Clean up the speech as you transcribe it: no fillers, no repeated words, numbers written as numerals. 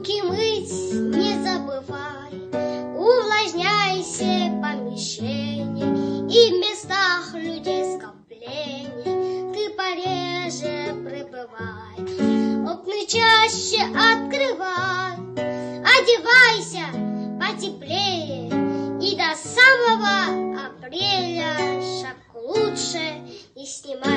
Руки мыть не забывай, увлажняйся помещение и в местах людей скопления ты пореже пребывай. Окна чаще открывай, одевайся потеплее и до самого апреля шапку лучше не снимай.